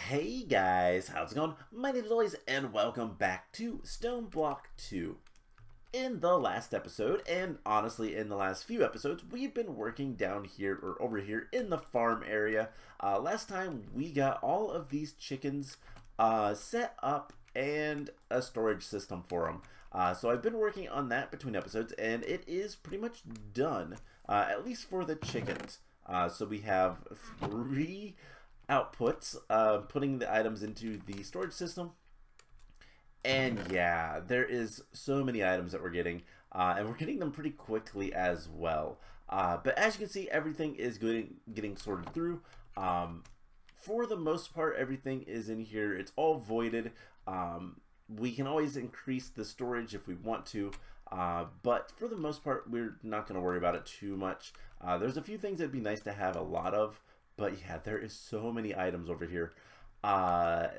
Hey guys, how's it going? My name is always and welcome back to Stoneblock 2. In the last episode, and honestly in the last few episodes, we've been working down here or over here in the farm area. Last time we got all of these chickens set up and a storage system for them. So I've been working on that between episodes and it is pretty much done, at least for the chickens. So we have 3 outputs, putting the items into the storage system. And yeah, there is so many items that we're getting, and we're getting them pretty quickly as well. But as you can see, everything is getting sorted through. For the most part, everything is in here. It's all voided. We can always increase the storage if we want to, but for the most part, we're not going to worry about it too much. There's a few things that'd be nice to have a lot of, but yeah, there is so many items over here.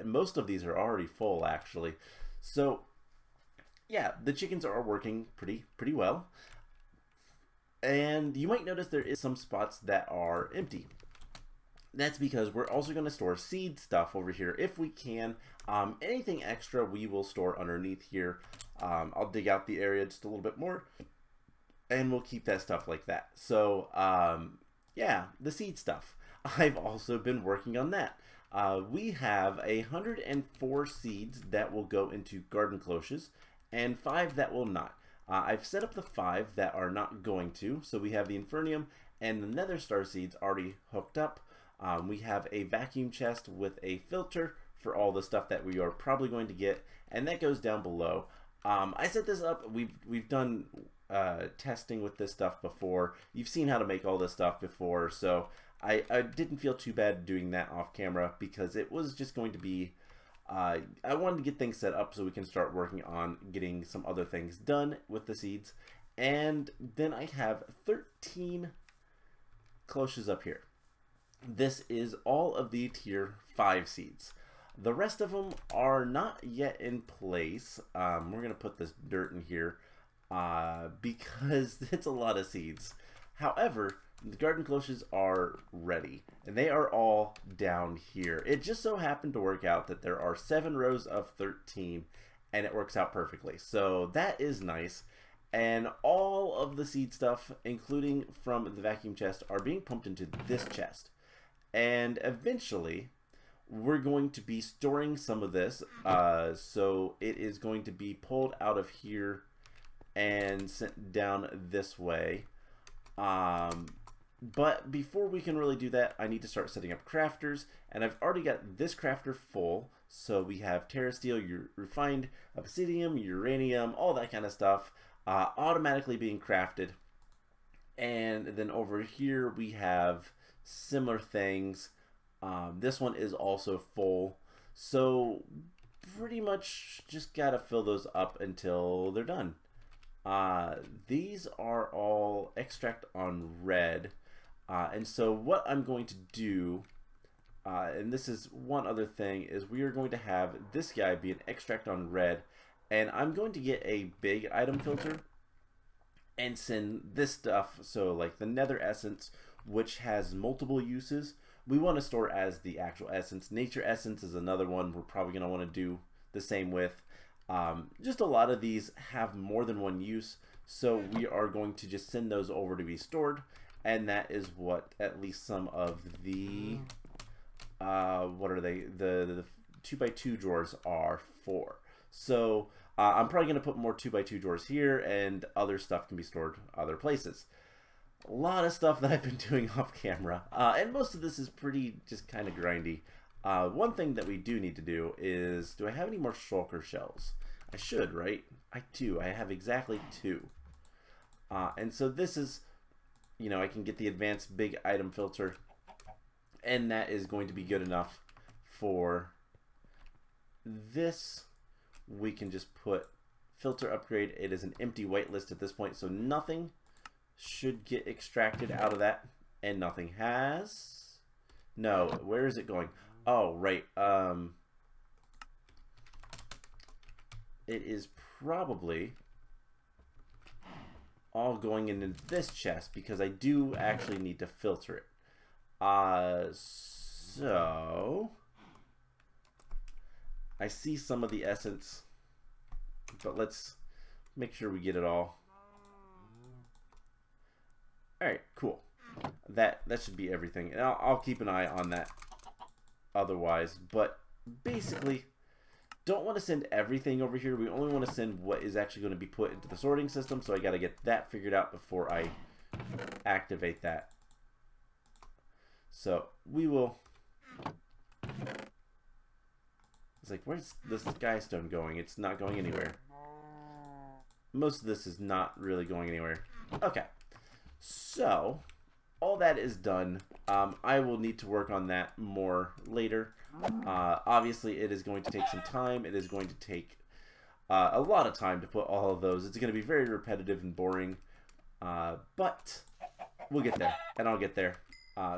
Most of these are already full, actually. So yeah, the chickens are working pretty well. And you might notice there is some spots that are empty. That's because we're also going to store seed stuff over here if we can. Anything extra we will store underneath here. I'll dig out the area just a little bit more and we'll keep that stuff like that. So yeah, the seed stuff. I've also been working on that. We have 104 seeds that will go into garden cloches and 5 that will not. I've set up the 5 that are not going to. So we have the Infernium and the Nether Star seeds already hooked up. We have a vacuum chest with a filter for all the stuff that we are probably going to get, and that goes down below. I set this up. We've done testing with this stuff before. You've seen how to make all this stuff before, so I didn't feel too bad doing that off camera because it was just going to be I wanted to get things set up so we can start working on getting some other things done with the seeds. And then I have 13 cloches up here. This is all of the tier 5 seeds. The rest of them are not yet in place. We're going to put this dirt in here because it's a lot of seeds. However, the garden cloches are ready and they are all down here. It just so happened to work out that there are 7 rows of 13 and it works out perfectly. So that is nice. And all of the seed stuff, including from the vacuum chest, are being pumped into this chest. And eventually, we're going to be storing some of this. So it is going to be pulled out of here and sent down this way. But before we can really do that, I need to start setting up crafters. And I've already got this crafter full. So we have Terra Steel, refined obsidian, uranium, all that kind of stuff automatically being crafted. And then over here we have similar things. This one is also full, so pretty much just gotta fill those up until they're done. These are all extract on red, and so what I'm going to do, and this is one other thing, is we are going to have this guy be an extract on red, and I'm going to get a big item filter and send this stuff, so like the nether essence, which has multiple uses, we want to store as the actual essence. Nature essence is another one we're probably going to want to do the same with. Just a lot of these have more than one use, so we are going to just send those over to be stored, and that is what at least some of the what are they, the 2x2 drawers are for. So I'm probably going to put more 2x2 drawers here, and other stuff can be stored other places. A lot of stuff that I've been doing off camera, and most of this is pretty just kind of grindy. One thing that we do need to do is, do I have any more shulker shells? I should, right? I do. I have exactly 2. And so this is, you know, I can get the advanced big item filter, and that is going to be good enough for this. We can just put filter upgrade. It is an empty whitelist at this point, so nothing should get extracted out of that, and nothing has. No, where is it going? Oh, right. It is probably all going into this chest because I do actually need to filter it. So I see some of the essence, but let's make sure we get it all. Alright, cool. That should be everything. And I'll keep an eye on that otherwise. But basically, don't want to send everything over here. We only want to send what is actually going to be put into the sorting system. So I got to get that figured out before I activate that. So we will... It's like, where's this skystone going? It's not going anywhere. Most of this is not really going anywhere. Okay. So, all that is done. I will need to work on that more later. Obviously, it is going to take some time. It is going to take a lot of time to put all of those. It's going to be very repetitive and boring. But we'll get there, and I'll get there.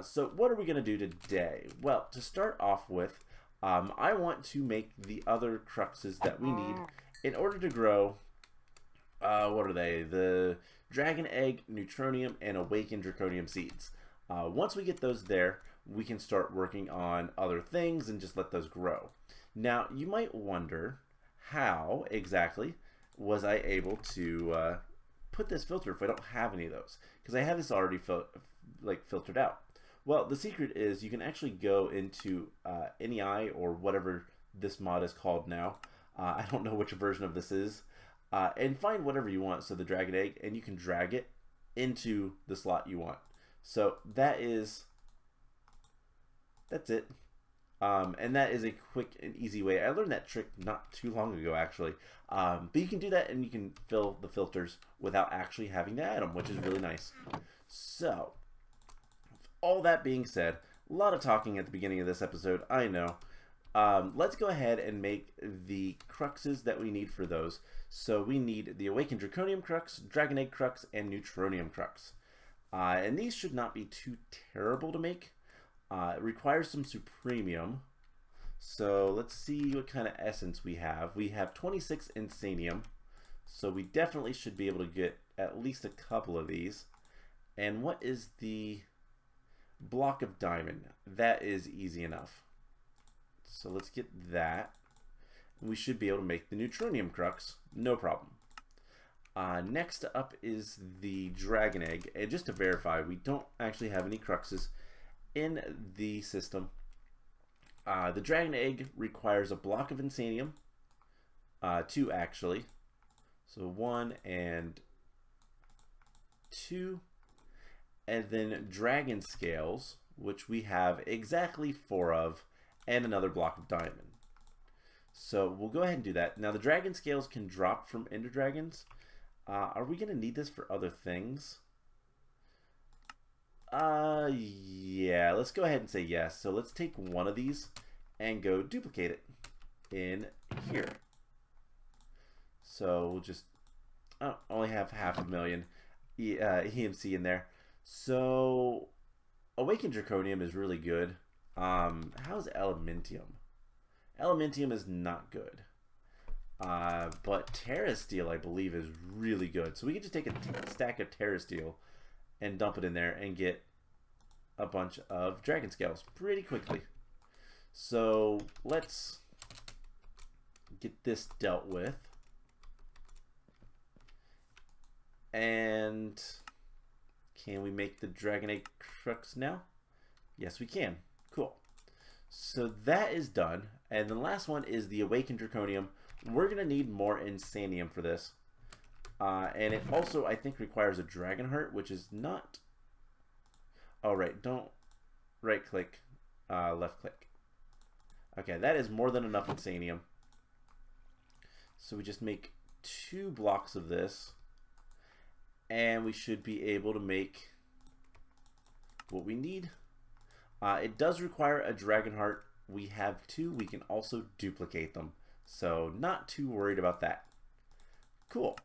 So what are we going to do today? Well, to start off with, I want to make the other Cruxes that we need in order to grow, what are they? The Dragon Egg, Neutronium, and Awakened Draconium Seeds. Once we get those there, we can start working on other things and just let those grow. Now, you might wonder, how exactly was I able to put this filter if I don't have any of those? Because I have this already filtered out. Well, the secret is you can actually go into NEI or whatever this mod is called now. I don't know which version of this is. And find whatever you want, so the Dragon Egg, and you can drag it into the slot you want. So that's it. And that is a quick and easy way. I learned that trick not too long ago, actually. But you can do that, and you can fill the filters without actually having to add them, which is really nice. So, all that being said, a lot of talking at the beginning of this episode, I know. Let's go ahead and make the Cruxes that we need for those. So we need the Awakened Draconium Crux, Dragon Egg Crux, and Neutronium Crux. And these should not be too terrible to make. It requires some Supremium. So let's see what kind of essence we have. We have 26 Insanium. So we definitely should be able to get at least a couple of these. And what is the block of diamond? That is easy enough. So let's get that. We should be able to make the Neutronium Crux, no problem. Next up is the Dragon Egg. And just to verify, we don't actually have any Cruxes in the system. The Dragon Egg requires a block of Insanium. 2 actually. So 1 and 2. And then Dragon Scales, which we have exactly 4 of, and another block of diamond. So we'll go ahead and do that. Now the Dragon Scales can drop from Ender Dragons. Are we going to need this for other things? Yeah, let's go ahead and say yes. So let's take one of these and go duplicate it in here. So we'll just only have 500,000 EMC in there. So Awakened Draconium is really good. How's Elementium? Elementium is not good. But Terra Steel, I believe, is really good. So we can just take a stack of Terra Steel and dump it in there and get a bunch of Dragon Scales pretty quickly. So let's get this dealt with. And can we make the Dragon Egg Crux now? Yes, we can. Cool. So that is done. And the last one is the Awakened Draconium. We're going to need more Insanium for this. And it also, I think, requires a Dragon Heart, which is not... Oh, right. Don't right-click, left-click. Okay, that is more than enough Insanium. So we just make 2 blocks of this. And we should be able to make what we need. It does require a Dragon Heart. We have 2. We can also duplicate them. So not too worried about that. Cool.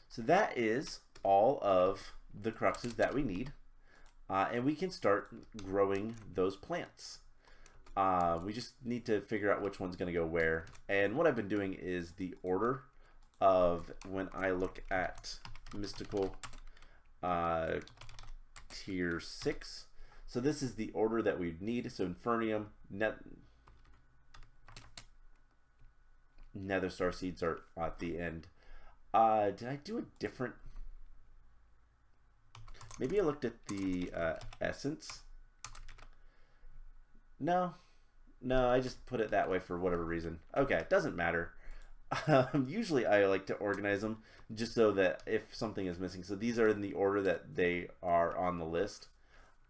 So that is all of the Cruxes that we need. And we can start growing those plants. We just need to figure out which one's going to go where. And what I've been doing is the order of when I look at Mystical Tier 6. So this is the order that we need. So Infernium, Nether star seeds are at the end. Did I do a different? Maybe I looked at the essence. No, no, I just put it that way for whatever reason. Okay, it doesn't matter. Usually I like to organize them just so that if something is missing. So these are in the order that they are on the list,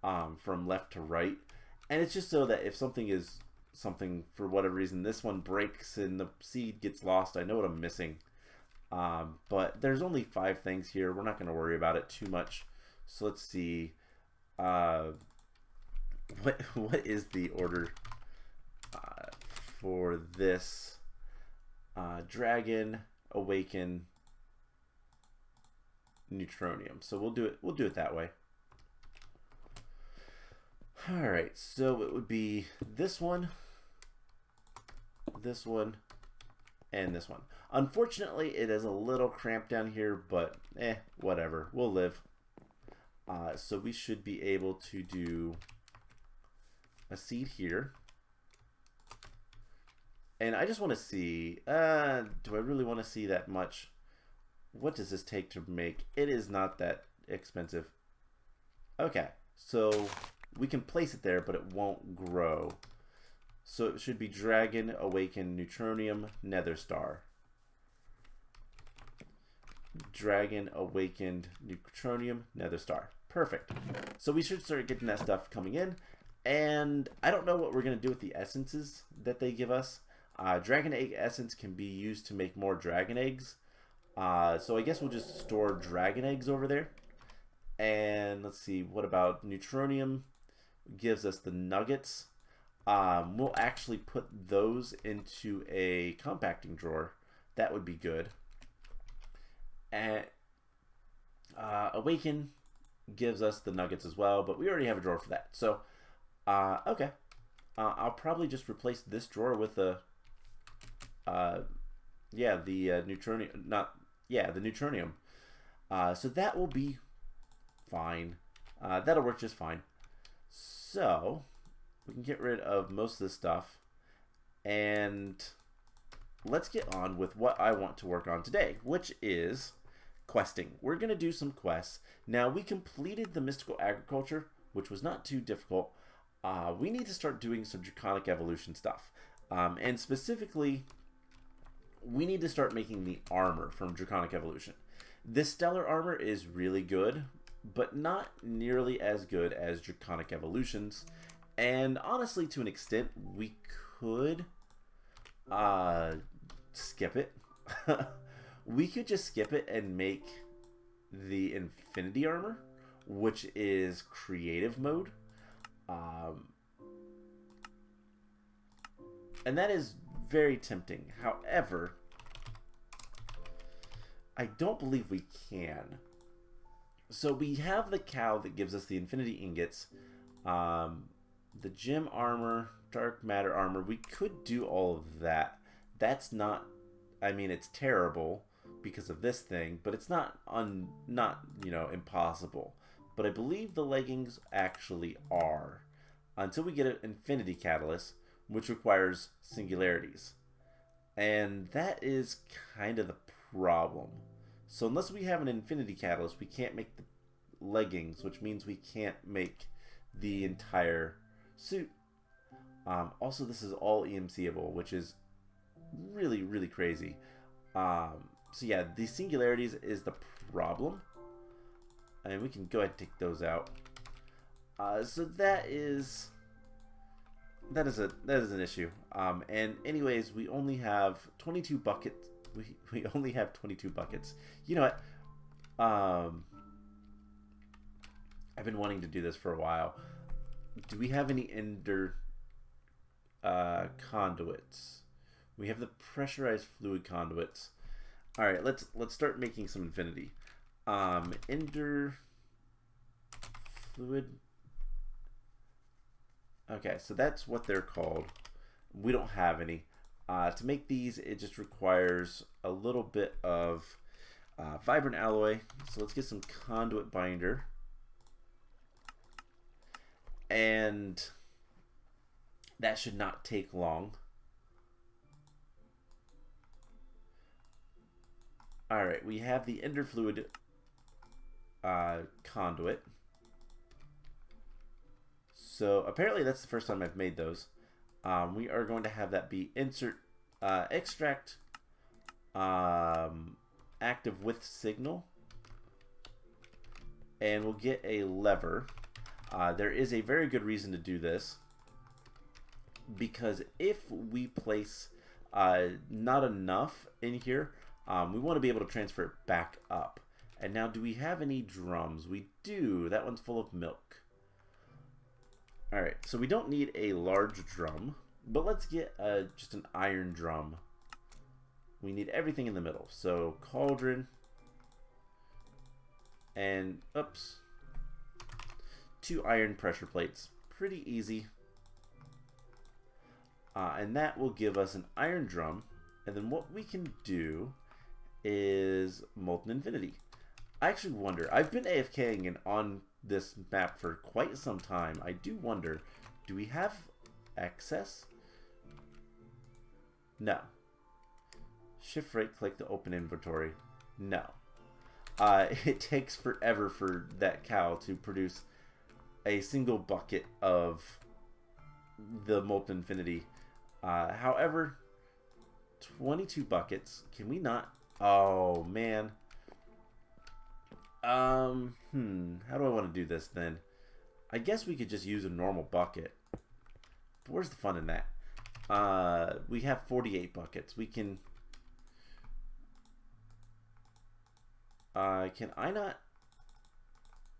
from left to right. And it's just so that if something for whatever reason, this one breaks and the seed gets lost, I know what I'm missing. But there's only 5 things here. We're not going to worry about it too much. So let's see. What is the order for this? Dragon, Awaken, Neutronium. So we'll do it that way. All right, so it would be this one, and this one. Unfortunately, it is a little cramped down here, but whatever. We'll live. So we should be able to do a seed here. And I just want to see, do I really want to see that much? What does this take to make? It is not that expensive. Okay, so we can place it there, but it won't grow. So it should be Dragon, Awaken, Neutronium, Nether Star. Dragon, Awakened, Neutronium, Nether Star. Perfect. So we should start getting that stuff coming in. And I don't know what we're going to do with the essences that they give us. Dragon egg essence can be used to make more dragon eggs. So I guess we'll just store dragon eggs over there. And let's see, what about Neutronium? Gives us the nuggets. We'll actually put those into a compacting drawer. That would be good. And Awaken gives us the nuggets as well, but we already have a drawer for that. So, okay. I'll probably just replace this drawer with the Neutronium, the Neutronium. So that will be fine. That'll work just fine. So we can get rid of most of this stuff, and let's get on with what I want to work on today, which is questing. We're going to do some quests. Now, we completed the mystical agriculture, which was not too difficult. We need to start doing some draconic evolution stuff. And specifically, we need to start making the armor from draconic evolution. This stellar armor is really good, but not nearly as good as draconic evolutions. And honestly, to an extent, we could skip it. We could just skip it and make the infinity armor, which is creative mode. And that is very tempting. However, I don't believe we can. So we have the cow that gives us the infinity ingots, the gem armor, dark matter armor. We could do all of that. That's not, I mean, it's terrible because of this thing, but it's not impossible. But I believe the leggings actually are, until we get an infinity catalyst, which requires singularities. And that is kind of the problem. So unless we have an infinity catalyst, we can't make the leggings, which means we can't make the entire suit. Also, this is all EMCable, which is really, really crazy. So yeah, the singularities is the problem. And we can go ahead and take those out. So that is an issue. And anyways, we only have 22 buckets. We only have 22 buckets. You know what? I've been wanting to do this for a while. Do we have any ender conduits? We have the pressurized fluid conduits. All right, let's start making some infinity. Ender fluid. Okay, so that's what they're called. We don't have any. To make these, it just requires a little bit of vibrant alloy. So let's get some conduit binder. And that should not take long. Alright, we have the ender fluid conduit. So apparently that's the first time I've made those. We are going to have that be insert extract active with signal, and we'll get a lever. There is a very good reason to do this, because if we place not enough in here, we want to be able to transfer it back up. And now, do we have any drums? We do. That one's full of milk. Alright, so we don't need a large drum, but let's get just an iron drum. We need everything in the middle. So cauldron and, oops, 2 iron pressure plates. Pretty easy. And that will give us an iron drum. And then what we can do is Molten Infinity. I actually wonder, I've been AFKing and on this map for quite some time. I do wonder, do we have excess? No. Shift right click to open inventory. No. It takes forever for that cow to produce a single bucket of the Molten Infinity. However, 22 buckets. Can we not? Oh, man. How do I want to do this then? I guess we could just use a normal bucket. But where's the fun in that? We have 48 buckets. We can... can I not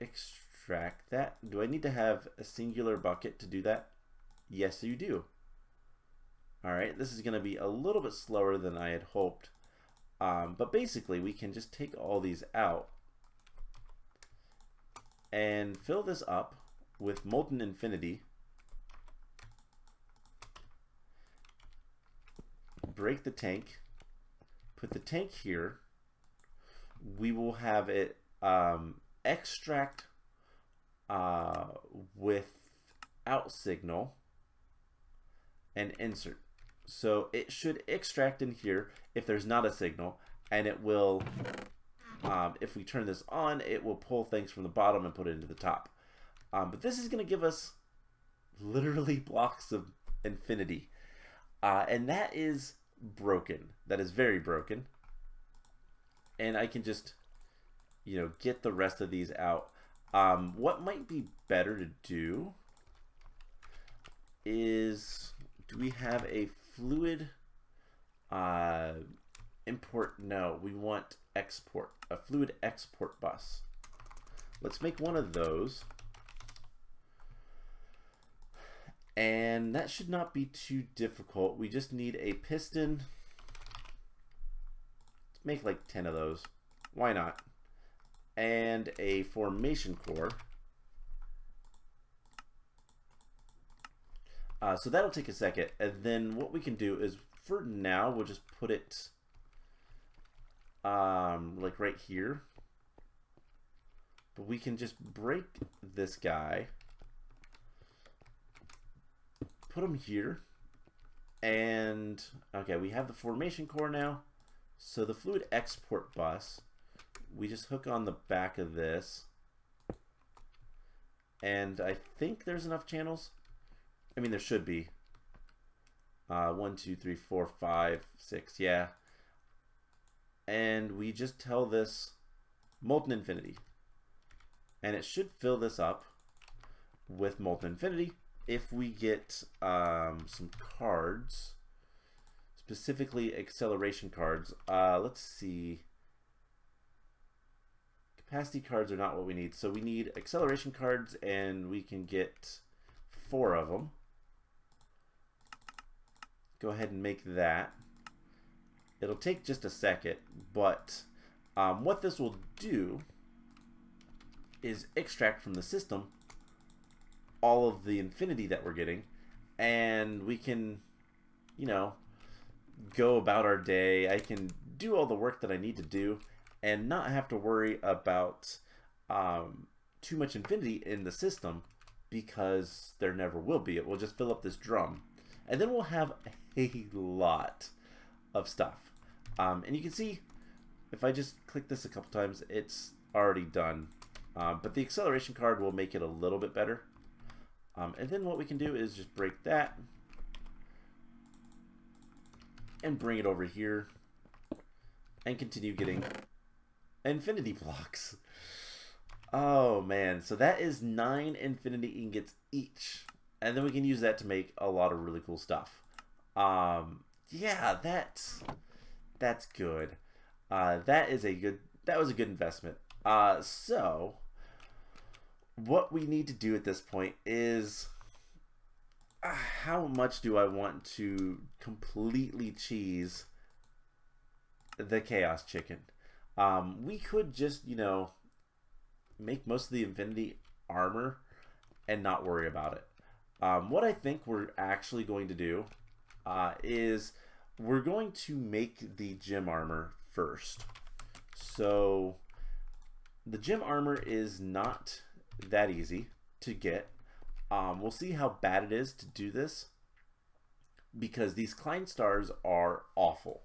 extract that? Do I need to have a singular bucket to do that? Yes, you do. Alright, this is going to be a little bit slower than I had hoped. But basically, we can just take all these out and fill this up with Molten Infinity. Break the tank. Put the tank here. We will have it extract without signal and insert. So it should extract in here if there's not a signal, and it will, if we turn this on, it will pull things from the bottom and put it into the top. But this is going to give us literally blocks of infinity. And that is broken. That is very broken. And I can just, you know, get the rest of these out. What might be better to do is, do we have a fluid import? No, we want export, a fluid export bus. Let's make one of those. And that should not be too difficult. We just need a piston. Let's make like 10 of those. Why not? And a formation core. So that'll take a second. And then what we can do is, for now, we'll just put it like right here. But we can just break this guy. Put them here, and okay, we have the formation core now. So the fluid export bus, we just hook on the back of this, and I think there's enough channels. I mean, there should be 1 2 3 4 5 6, yeah. And we just tell this Molten Infinity, and it should fill this up with Molten Infinity. If we get some cards, specifically acceleration cards, let's see. Capacity cards are not what we need, so we need acceleration cards, and we can get 4 of them. Go ahead and make that. It'll take just a second, but what this will do is extract from the system all of the infinity that we're getting, and we can, you know, go about our day. I can do all the work that I need to do and not have to worry about too much infinity in the system, because there never will be. It will just fill up this drum, and then we'll have a lot of stuff. And you can see if I just click this a couple times, it's already done. But the acceleration card will make it a little bit better. And then what we can do is just break that and bring it over here and continue getting infinity blocks. Oh man, so that is 9 infinity ingots each, and then we can use that to make a lot of really cool stuff. Yeah, that's good. That was a good investment. So what we need to do at this point is, how much do I want to completely cheese the chaos chicken? We could just, you know, make most of the infinity armor and not worry about it. What I think we're actually going to do is we're going to make the gym armor first. So the gym armor is not that easy to get. We'll see how bad it is to do this, because these Klein stars are awful.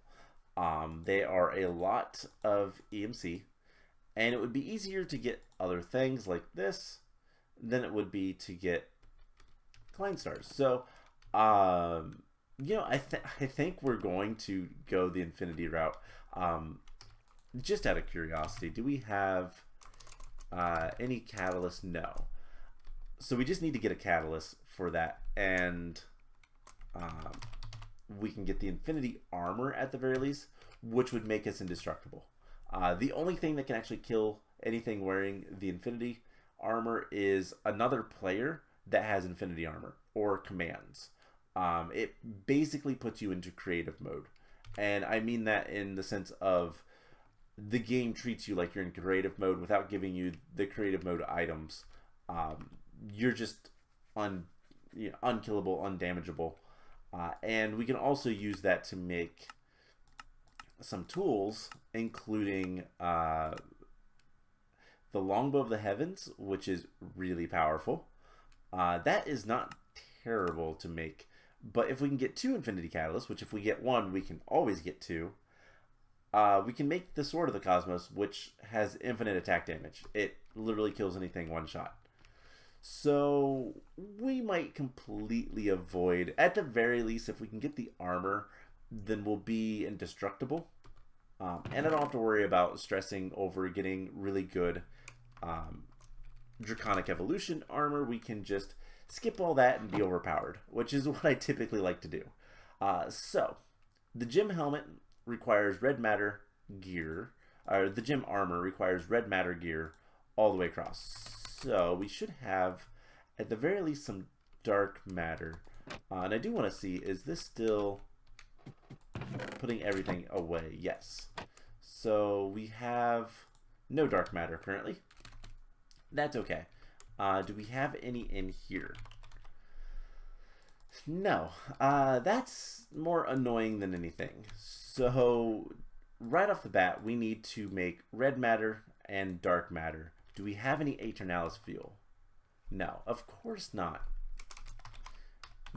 They are a lot of EMC, and it would be easier to get other things like this than it would be to get Klein stars. So, you know, I think we're going to go the infinity route. Just out of curiosity, do we have any catalyst? No. So we just need to get a catalyst for that, and we can get the infinity armor at the very least, which would make us indestructible. The only thing that can actually kill anything wearing the infinity armor is another player that has infinity armor or commands. It basically puts you into creative mode, and I mean that in the sense of the game treats you like you're in creative mode without giving you the creative mode items. You're just unkillable, undamageable. And we can also use that to make some tools, including the longbow of the heavens, which is really powerful. That is not terrible to make, but if we can get 2 infinity catalysts, which if we get 1, we can always get 2, we can make the sword of the cosmos, which has infinite attack damage. It literally kills anything one shot. So we might completely avoid, at the very least, if we can get the armor, then we'll be indestructible. And I don't have to worry about stressing over getting really good Draconic Evolution armor. We can just skip all that and be overpowered, which is what I typically like to do. So the gym helmet requires red matter gear, or the gym armor requires red matter gear all the way across. So we should have, at the very least, some dark matter. And I do want to see, is this still putting everything away? Yes. So we have no dark matter currently. That's okay. Do we have any in here? No. That's more annoying than anything. So right off the bat, we need to make red matter and dark matter. Do we have any Aeternalis fuel? No, of course not.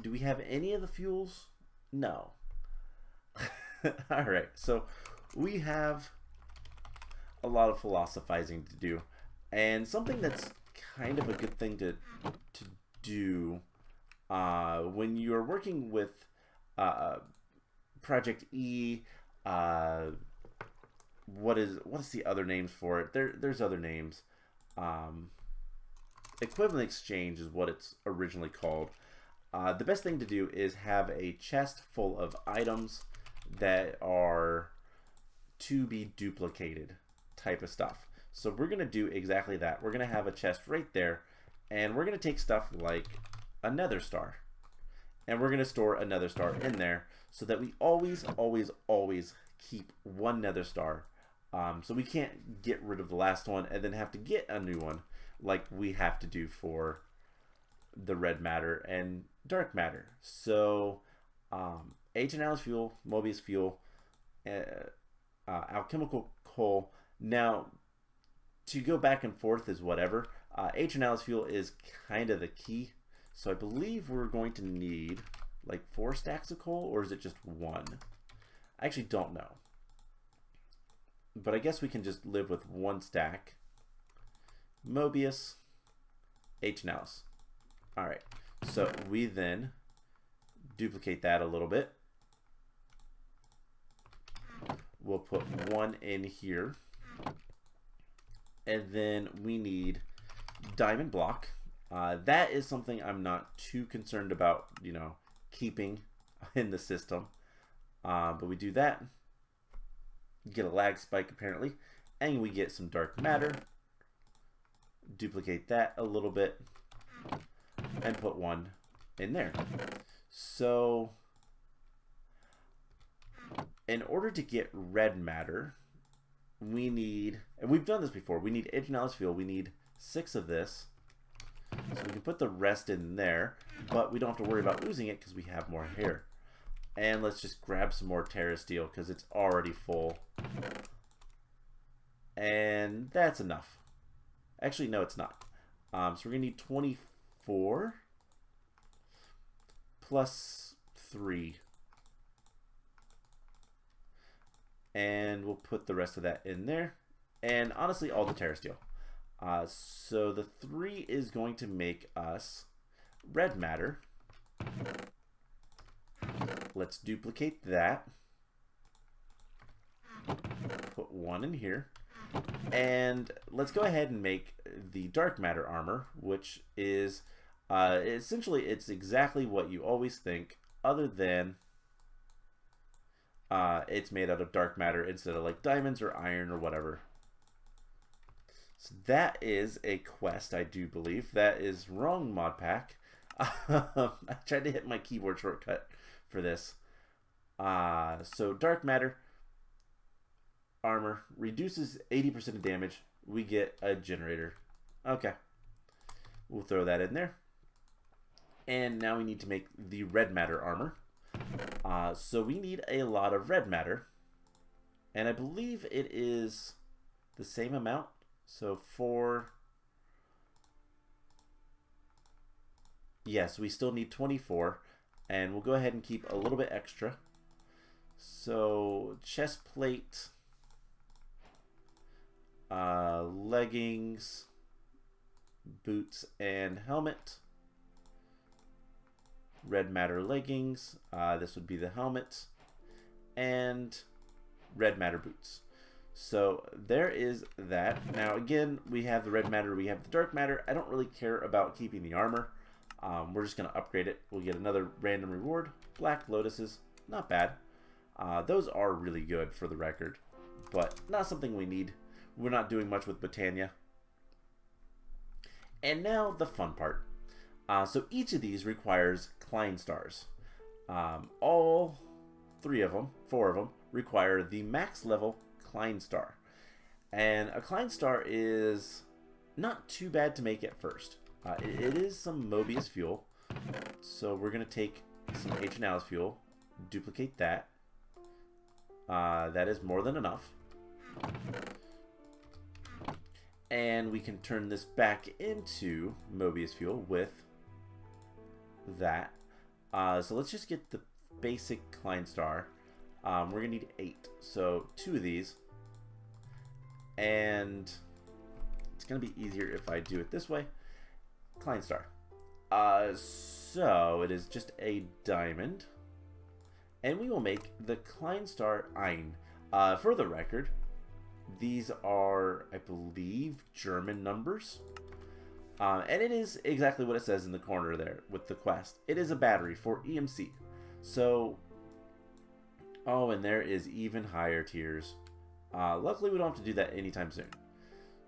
Do we have any of the fuels? No. Alright, so we have a lot of philosophizing to do. And something that's kind of a good thing to do when you're working with Project E, what's the other names for it? There's other names. Equivalent exchange is what it's originally called. The best thing to do is have a chest full of items that are to be duplicated type of stuff. So we're going to do exactly that. We're going to have a chest right there, and we're going to take stuff like a nether star, and we're going to store a nether star in there so that we always keep one nether star. So we can't get rid of the last one and then have to get a new one like we have to do for the red matter and dark matter. So Aeternalis fuel, Mobius fuel, alchemical coal. Now, to go back and forth is whatever. Aeternalis fuel is kind of the key. So I believe we're going to need like 4 stacks of coal, or is it just 1? I actually don't know. but I guess we can just live with one stack. Mobius, H and Alice. Alright, so we then duplicate that a little bit. We'll put one in here. And then we need diamond block. That is something I'm not too concerned about, you know, keeping in the system. But we do that. Get a lag spike apparently. And we get some dark matter. Duplicate that a little bit. And put one in there. So in order to get red matter, we need, and we've done this before, we need H&L's fuel. We need 6 of this. So we can put the rest in there, but we don't have to worry about losing it because we have more here. And let's just grab some more Terra Steel because it's already full. And that's enough. Actually, no, it's not. So we're going to need 24 plus 3. And we'll put the rest of that in there. And honestly, all the Terra Steel. So the 3 is going to make us red matter. Let's duplicate that. Put 1 in here. And let's go ahead and make the dark matter armor, which is essentially, it's exactly what you always think, other than it's made out of dark matter instead of like diamonds or iron or whatever. So that is a quest, I do believe. That is wrong mod pack. I tried to hit my keyboard shortcut for this. So dark matter armor reduces 80% of damage. We get a generator. Okay. We'll throw that in there. And now we need to make the red matter armor. So we need a lot of red matter. And I believe it is the same amount. So yes, we still need 24. And we'll go ahead and keep a little bit extra. So chest plate, leggings, boots, and helmet. Red matter leggings, this would be the helmet, and red matter boots. So there is that. Now again, we have the red matter, we have the dark matter. I don't really care about keeping the armor. We're just going to upgrade it. We'll get another random reward. Black lotuses, not bad. Those are really good for the record, but not something we need. We're not doing much with Botania. And now the fun part. So each of these requires Klein stars. All 4 of them require the max level Klein star. And a Klein star is not too bad to make at first. It is some Mobius fuel. So we're going to take some H&L's fuel, duplicate that. That is more than enough. And we can turn this back into Mobius fuel with that. So let's just get the basic Klein star. We're gonna need 8, so 2 of these, and it's gonna be easier if I do it this way. Klein star. So it is just a diamond, and we will make the Klein star Ein. For the record, these are, I believe, German numbers. And it is exactly what it says in the corner there with the quest. It is a battery for EMC. So, oh, and there is even higher tiers. Luckily, we don't have to do that anytime soon.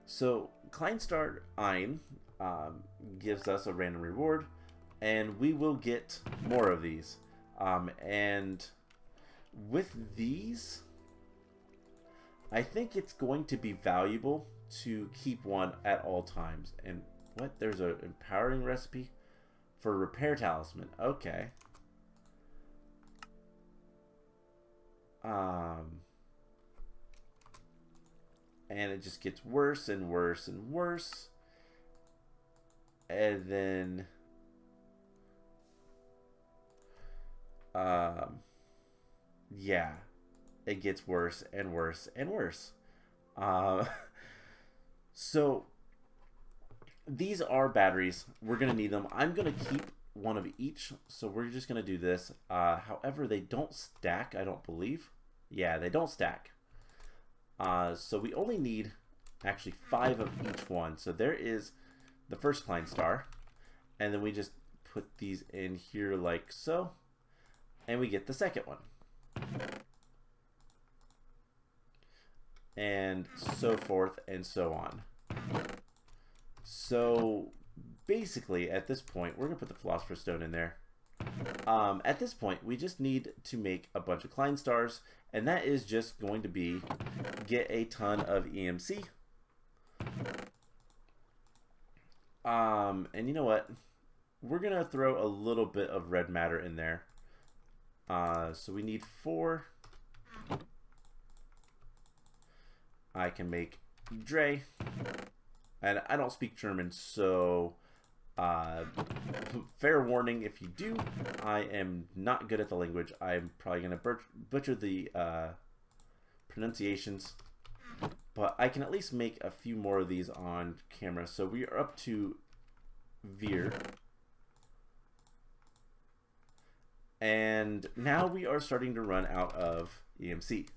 So, Kleinstar Ein gives us a random reward, and we will get more of these. And with these, I think it's going to be valuable to keep one at all times. And what? There's an empowering recipe for repair talisman. Okay. And it just gets worse and worse and worse. And then yeah, it gets worse and worse and worse. Uh, so these are batteries. We're going to need them. I'm going to keep one of each, so we're just going to do this. However, they don't stack, I don't believe. Yeah, they don't stack. So we only need actually 5 of each one. So there is the first Klein star, and then we just put these in here like so, and we get the second one. And so forth and so on. So basically at this point, we're gonna put the Philosopher's Stone in there. At this point, we just need to make a bunch of Klein stars, and that is just going to be get a ton of EMC. And you know what? We're gonna throw a little bit of red matter in there. So we need 4. I can make Dre, and I don't speak German, so fair warning if you do. I am not good at the language. I'm probably gonna butcher the pronunciations, but I can at least make a few more of these on camera. So we are up to Veer, and now we are starting to run out of EMC.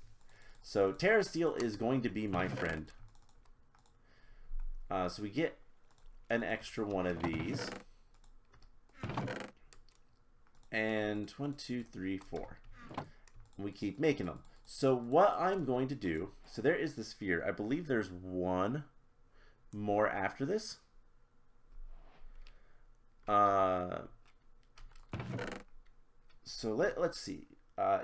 So Terra Steel is going to be my friend. So we get an extra one of these. And 1, 2, 3, 4. We keep making them. So what I'm going to do, so there is the sphere. I believe there's one more after this. So let's see.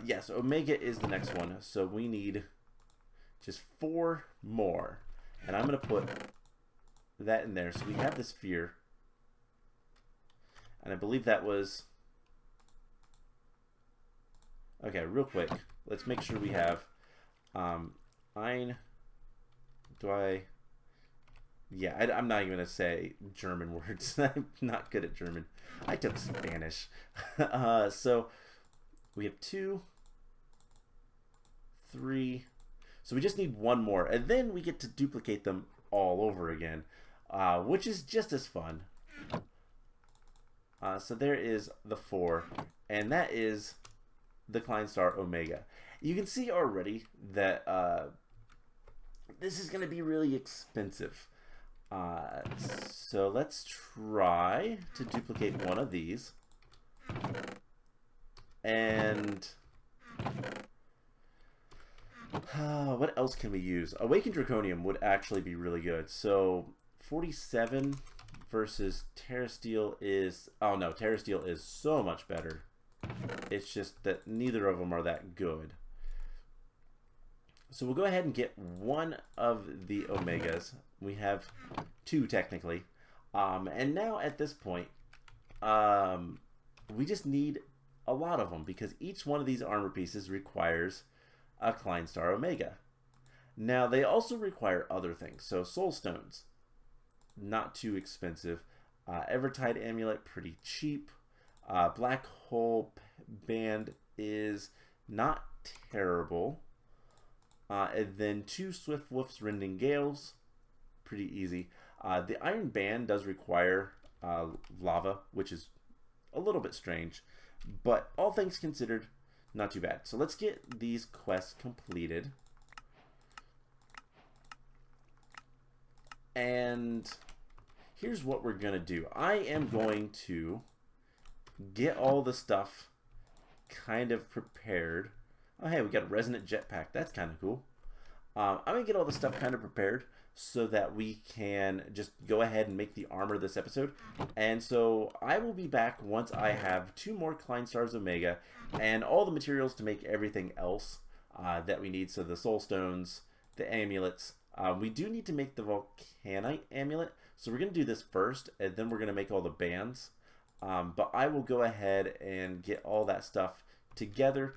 Yes, Omega is the next one. So we need just 4 more. And I'm going to put that in there. So we have this sphere. And I believe that was... Okay, real quick. Let's make sure we have... Ein... Yeah, I'm not even going to say German words. I'm not good at German. I took Spanish. So... We have 2, 3, so we just need 1 more, and then we get to duplicate them all over again, which is just as fun. So there is the 4, and that is the Klein star Omega. You can see already that this is going to be really expensive. So let's try to duplicate one of these. And what else can we use? Awakened Draconium would actually be really good. So 47 versus Terra Steel is... Oh no, Terra Steel is so much better. It's just that neither of them are that good. So we'll go ahead and get one of the Omegas. We have 2 technically. And now at this point, we just need a lot of them, because each one of these armor pieces requires a Klein star Omega. Now they also require other things. So soul stones, not too expensive. Evertide amulet, pretty cheap. Black hole band is not terrible. And then 2 swift wolf's rending gales, pretty easy. The iron band does require lava, which is a little bit strange. But all things considered, not too bad. So let's get these quests completed. And here's what we're going to do. I am going to get all the stuff kind of prepared. Oh, hey, we got a resonant jetpack. That's kind of cool. I'm going to get all the stuff kind of prepared so that we can just go ahead and make the armor this episode. And so I will be back once I have 2 more Klein Stars Omega and all the materials to make everything else that we need. So the soul stones, the amulets. We do need to make the volcanite amulet. So we're going to do this first, and then we're going to make all the bands. But I will go ahead and get all that stuff together,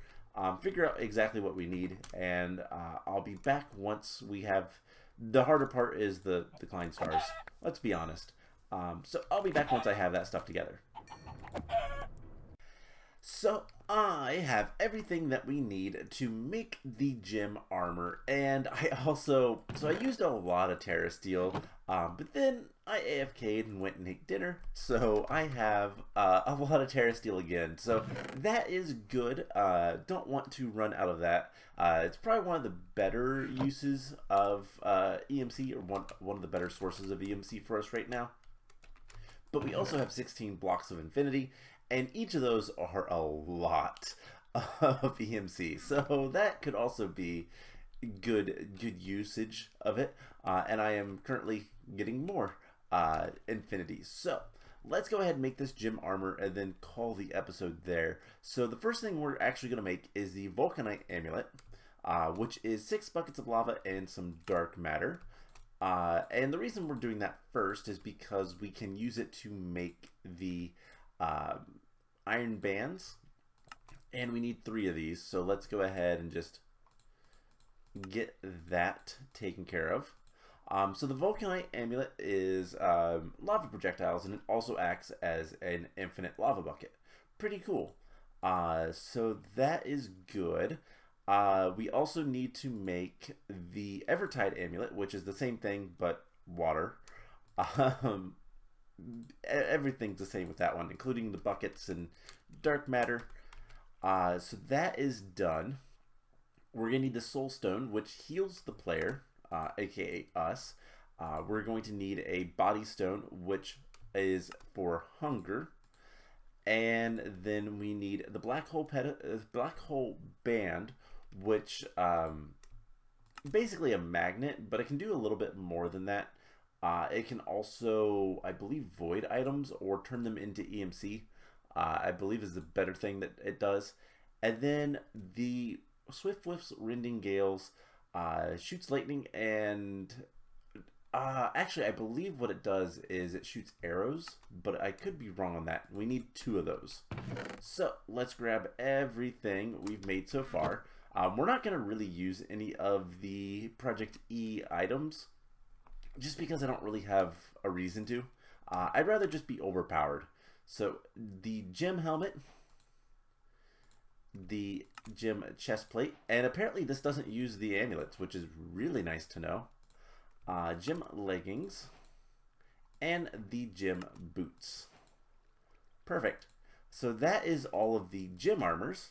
figure out exactly what we need, and I'll be back once we have... The harder part is the Klein Stars, let's be honest. So I'll be back once I have that stuff together. So I have everything that we need to make the gym armor, and I used a lot of Terra Steel, but then I AFK'd and went and ate dinner, so I have a lot of Terra Steel again. So that is good. Don't want to run out of that. It's probably one of the better uses of EMC, or one of the better sources of EMC for us right now. But we also have 16 blocks of infinity, and each of those are a lot of EMC. So that could also be good usage of it. And I am currently getting more infinity. So let's go ahead and make this gym armor and then call the episode there. So the first thing we're actually going to make is the Vulcanite amulet, which is 6 buckets of lava and some dark matter. And the reason we're doing that first is because we can use it to make the iron bands, and we need 3 of these. So let's go ahead and just get that taken care of. So the Vulcanite amulet is lava projectiles, and it also acts as an infinite lava bucket. Pretty cool. So that is good. We also need to make the Evertide amulet, which is the same thing but water. Everything's the same with that one, including the buckets and dark matter. So that is done. We're going to need the Soul Stone, which heals the player, aka us. We're going to need a Body Stone, which is for hunger. And then we need the Black Hole Band, which basically a magnet, but it can do a little bit more than that. It can also, I believe, void items or turn them into EMC. I believe is the better thing that it does. And then the Swift Whiff's Rending Gales shoots lightning, and actually I believe what it does is it shoots arrows, but I could be wrong on that. We need 2 of those. So let's grab everything we've made so far. We're not going to really use any of the Project E items, just because I don't really have a reason to. I'd rather just be overpowered. So the gym helmet, the gym chest plate, and apparently this doesn't use the amulets, which is really nice to know. Gym leggings, and the gym boots. Perfect. So that is all of the gym armors.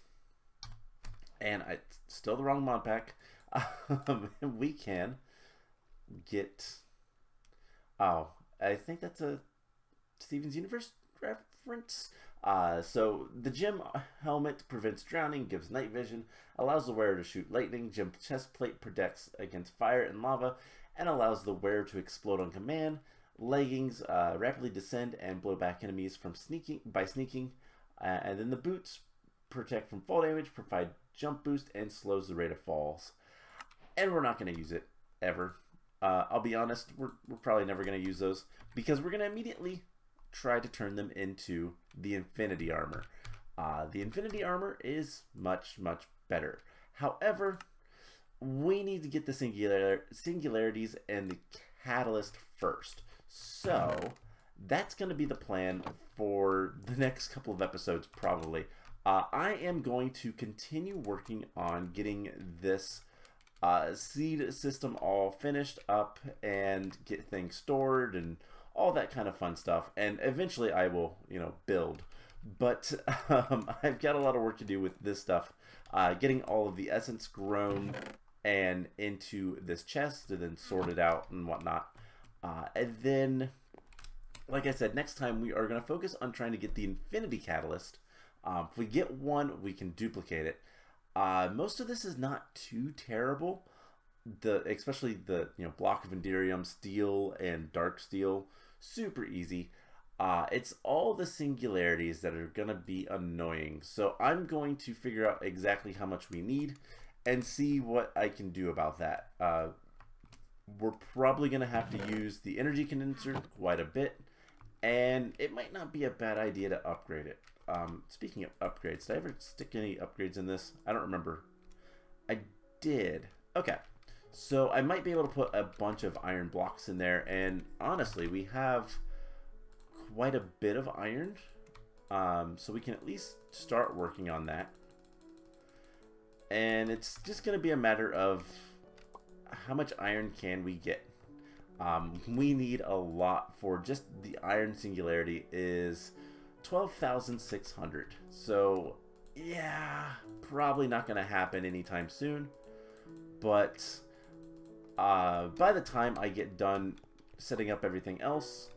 And it's still the wrong mod pack. We can get... Oh, I think that's a Steven's Universe reference. So the gym helmet prevents drowning, gives night vision, allows the wearer to shoot lightning. Gym chest plate protects against fire and lava, and allows the wearer to explode on command. Leggings rapidly descend and blow back enemies from sneaking. And then the boots protect from fall damage, provide jump boost, and slows the rate of falls. And we're not going to use it ever. I'll be honest, we're probably never going to use those, because we're going to immediately try to turn them into the Infinity Armor. The Infinity Armor is much, much better. However, we need to get the singularities and the catalyst first. So that's going to be the plan for the next couple of episodes, probably. I am going to continue working on getting this seed system all finished up and get things stored and all that kind of fun stuff. And eventually I will, build. But I've got a lot of work to do with this stuff. Getting all of the essence grown and into this chest and then sorted out and whatnot. And then, like I said, next time we are going to focus on trying to get the Infinity Catalyst. If we get one, we can duplicate it. Most of this is not too terrible. Especially the block of Enderium, steel, and dark steel, super easy. It's all the singularities that are gonna be annoying. So I'm going to figure out exactly how much we need and see what I can do about that. We're probably gonna have to use the energy condenser quite a bit, and it might not be a bad idea to upgrade it. Speaking of upgrades, did I ever stick any upgrades in this? I don't remember. I did. Okay. So I might be able to put a bunch of iron blocks in there, and honestly, we have quite a bit of iron. So we can at least start working on that. And it's just going to be a matter of how much iron can we get. We need a lot for just the iron singularity is 12,600. So yeah, probably not going to happen anytime soon. But by the time I get done setting up everything else,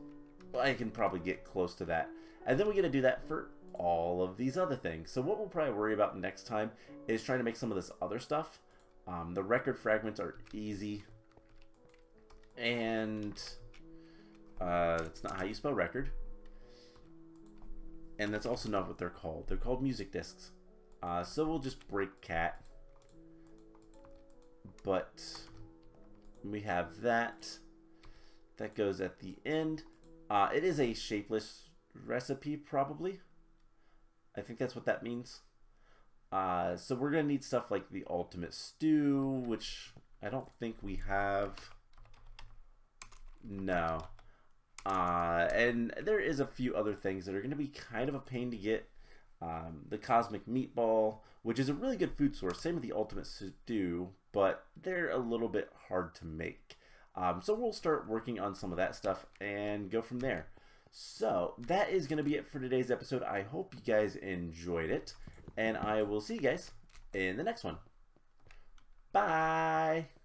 I can probably get close to that. And then we get to do that for all of these other things. So what we'll probably worry about next time is trying to make some of this other stuff. The record fragments are easy. And that's not how you spell record. And that's also not what they're called. They're called music discs. So we'll just break cat. But we have that. That goes at the end. It is a shapeless recipe, probably. I think that's what that means. So we're going to need stuff like the ultimate stew, which I don't think we have. No. And there is a few other things that are going to be kind of a pain to get. The cosmic meatball, which is a really good food source. Same with the ultimate stew, but they're a little bit hard to make. So we'll start working on some of that stuff and go from there. So that is going to be it for today's episode. I hope you guys enjoyed it, and I will see you guys in the next one. Bye!